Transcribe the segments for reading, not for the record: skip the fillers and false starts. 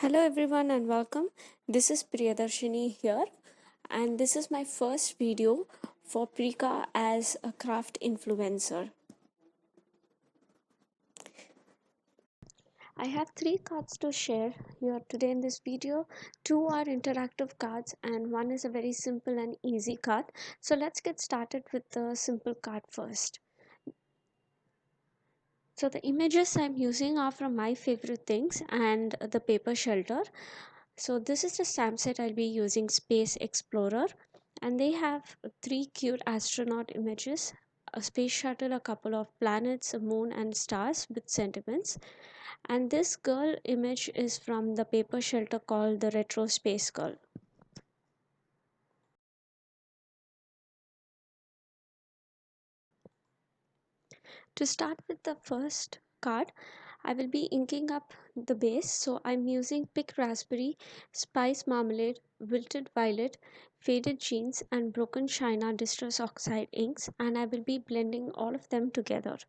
Hello everyone and welcome. This is Priyadarshini here, and this is my first video for Prika as a craft influencer. I have three cards to share here today in this video. Two are interactive cards and one is a very simple and easy card. So let's get started with the simple card first. So the images I'm using are from My Favorite Things and the paper shelter. So this is the stamp set I'll be using, Space Explorer, and they have three cute astronaut images, a space shuttle, a couple of planets, a moon and stars with sentiments. And this girl image is from the paper shelter called the Retro Space Girl. To start with the first card, I will be inking up the base. So I'm using Pick Raspberry, Spice Marmalade, Wilted Violet, Faded Jeans and Broken China Distress Oxide inks, and I will be blending all of them together.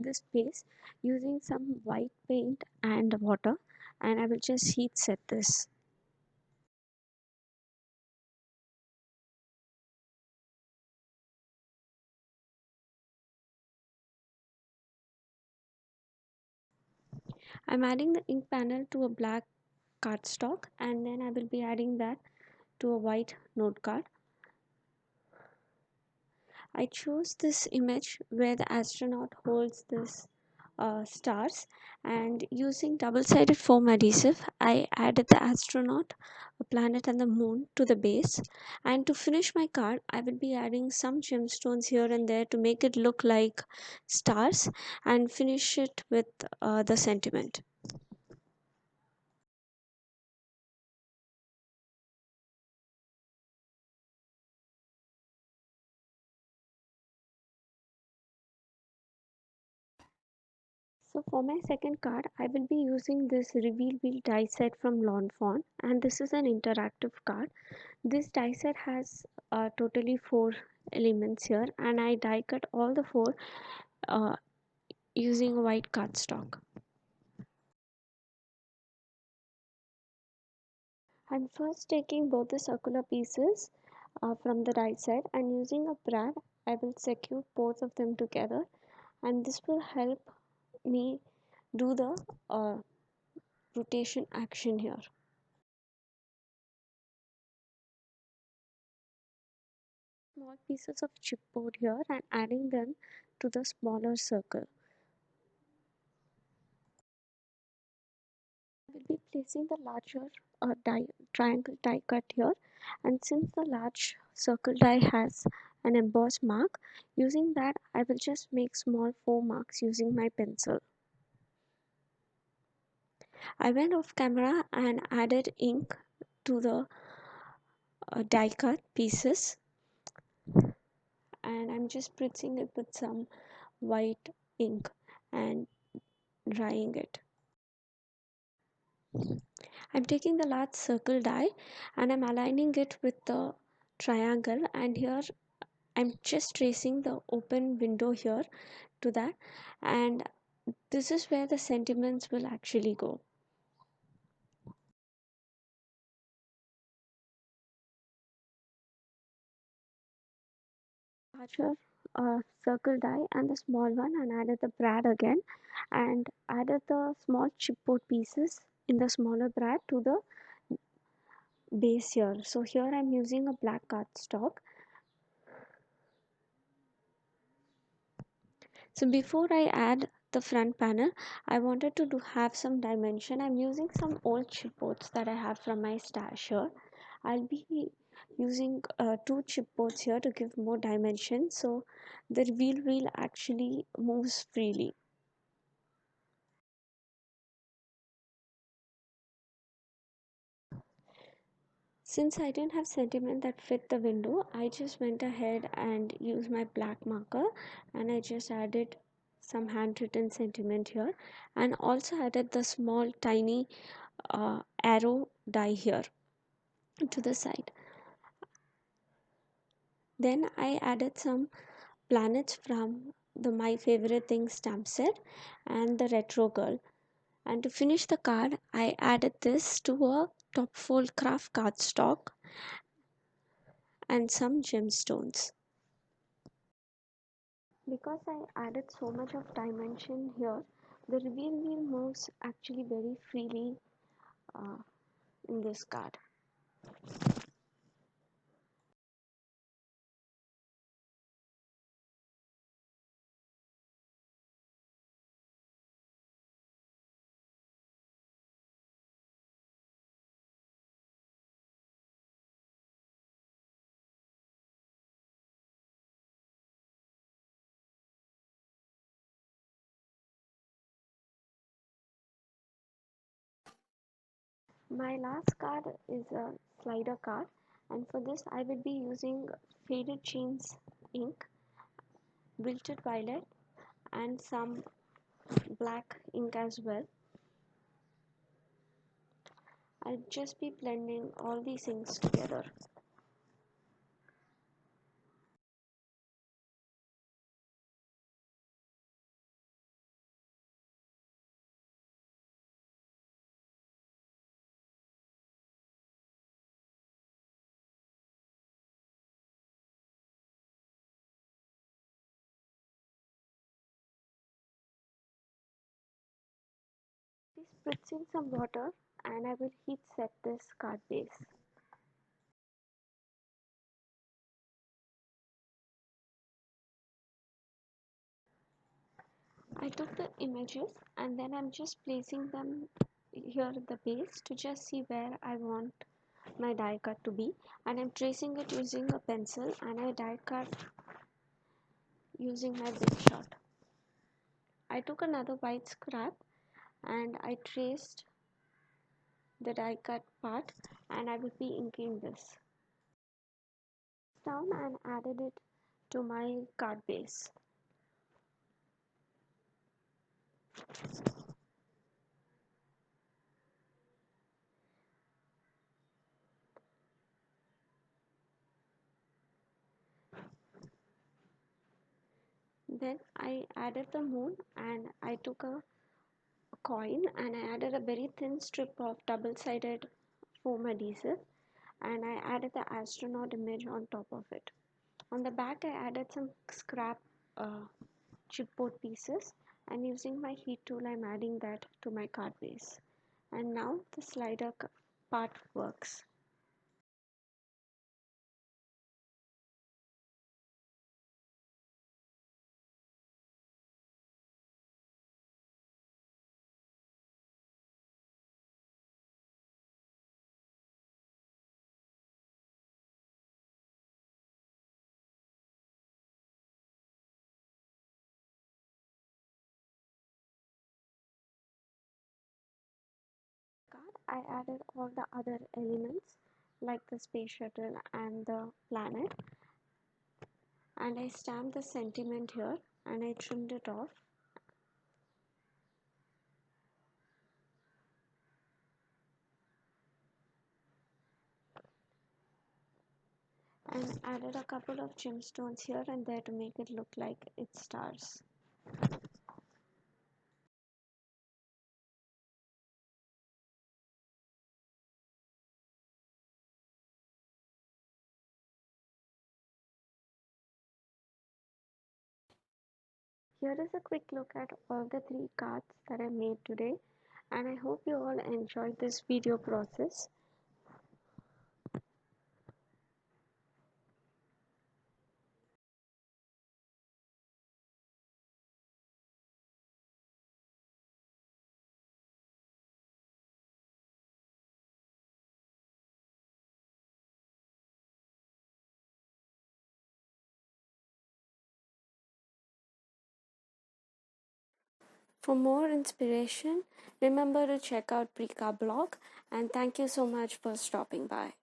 This base using some white paint and water, and I will just heat set this. I'm adding the ink panel to a black cardstock, and then I will be adding that to a white note card. I chose this image where the astronaut holds this stars, and using double-sided foam adhesive I added the astronaut, a planet and the moon to the base. And to finish my card I will be adding some gemstones here and there to make it look like stars and finish it with the sentiment. So for my second card, I will be using this reveal wheel die set from Lawn Fawn, and this is an interactive card. This die set has totally four elements here, and I die cut all the four uh, using a white cardstock. I'm first taking both the circular pieces from the die set, and using a brad I will secure both of them together, and this will help me do the rotation action here. Small pieces of chipboard here and adding them to the smaller circle. I will be placing the larger triangle die cut here, and since the large circle die has an embossed mark, using that I will just make small four marks using my pencil. I went off camera and added ink to the die cut pieces, and I'm just spritzing it with some white ink and drying it. I'm taking the large circle die and I'm aligning it with the triangle, and here I'm just tracing the open window here to that, and this is where the sentiments will actually go. Larger circle die and the small one, and added the brad again and added the small chipboard pieces in the smaller brad to the base here. So here I'm using a black cardstock. So before I add the front panel, I wanted to have some dimension. I'm using some old chipboards that I have from my stash here. I'll be using two chipboards here to give more dimension, so the reveal wheel actually moves freely. Since I didn't have sentiment that fit the window, I just went ahead and used my black marker, and I just added some handwritten sentiment here, and also added the small tiny arrow die here to the side. Then I added some planets from the My Favorite Things stamp set and the Retro Girl. And to finish the card, I added this to a top fold craft cardstock and some gemstones. Because I added so much of dimension here, the reveal wheel moves actually very freely uh, in this card. My last card is a slider card, and for this I will be using faded jeans ink, wilted violet, and some black ink as well. I'll just be blending all these inks together. Be spritzing some water, and I will heat set this card base. I took the images and then I'm just placing them here at the base to just see where I want my die cut to be, and I'm tracing it using a pencil, and I die cut using my big shot. I took another white scrap and I traced the die cut part, and I will be inking this down and added it to my card base. Then I added the moon, and I took a coin and I added a very thin strip of double-sided foam adhesive, and I added the astronaut image on top of it. On the back I added some scrap chipboard pieces, and using my heat tool I'm adding that to my card base. And now the slider part works. I added all the other elements like the space shuttle and the planet, and I stamped the sentiment here and I trimmed it off. And added a couple of gemstones here and there to make it look like it's stars. Here is a quick look at all the three cards that I made today, and I hope you all enjoyed this video process. For more inspiration, remember to check out Prika blog, and thank you so much for stopping by.